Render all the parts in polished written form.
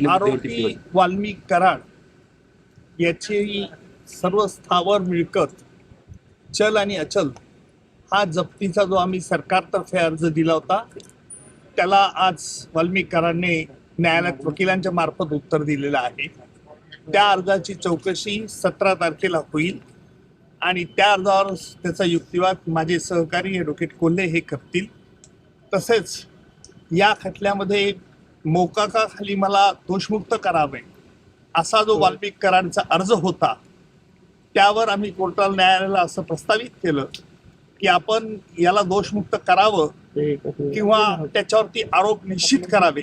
आरोपी वाल्मिक कराड याची सर्व स्थावर मिळकत चल आणि अचल हा जप्तीचा जो आम्ही सरकारतर्फे अर्ज दिला होता त्याला आज वाल्मिक कराडने न्यायालयात वकिलांच्या मार्फत उत्तर दिलेलं आहे. त्या अर्जाची चौकशी 17 तारखेला होईल आणि त्या अर्जावर त्याचा युक्तिवाद माझे सहकारी ॲडव्होकेट कोल्हे हे करतील. तसेच या खटल्यामध्ये मोकाकाखाली मला दोषमुक्त करावे असा जो वाल्मिक कराडचा अर्ज होता त्यावर आम्ही कोर्टाला न्यायालयाला असं प्रस्तावित केलं की आपण याला दोषमुक्त करावं किंवा त्याच्यावरती आरोप निश्चित करावे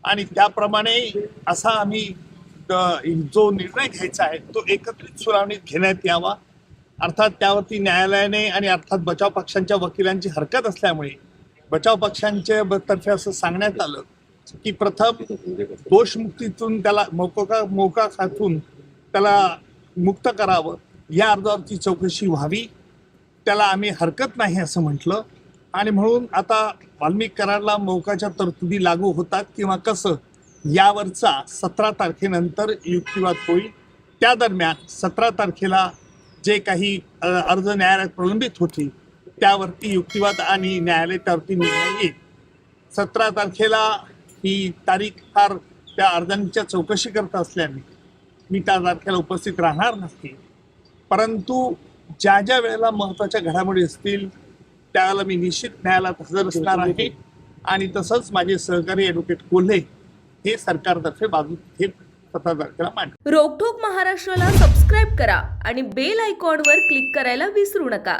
आणि त्याप्रमाणे असा आम्ही जो निर्णय घ्यायचा आहे तो एकत्रित सुनावणीत घेण्यात यावा. अर्थात त्यावरती न्यायालयाने आणि अर्थात बचाव पक्षांच्या वकिलांची हरकत असल्यामुळे बचाव पक्षांच्या तर्फे असं सांगण्यात आलं की प्रथम दोषमुक्तीतून त्याला मोकाखातून त्याला मुक्त करावं, या अर्जावरती चौकशी व्हावी. त्याला आम्ही हरकत नाही असं म्हटलं आणि म्हणून आता वाल्मिक कराडला मोकाच्या तरतुदी लागू होतात किंवा कसं यावरचा 17 तारखेनंतर युक्तिवाद होईल. त्या दरम्यान 17 तारखेला जे काही अर्ज न्यायालयात प्रलंबित होतील त्यावरती युक्तिवाद आणि न्यायालय त्यावरती निर्णय येईल. 17 तारखेला ही तारीख फार त्या अर्जांच्या चौकशी करत असल्याने मी त्या तारखेला उपस्थित राहणार नाही, परंतु ज्या ज्या वेळेला महत्त्वाच्या घडामोडी असतील त्यावेळेला मी निश्चित न्यायालयात हजर असणार आहे आणि तसंच माझे सहकारी ॲडव्होकेट कोल्हे हे सरकारतर्फे बाजू हे 17 तारखेला मांडतील. रोकठोक महाराष्ट्राला सबस्क्राईब करा आणि बेल आयकॉनवर क्लिक करायला विसरू नका.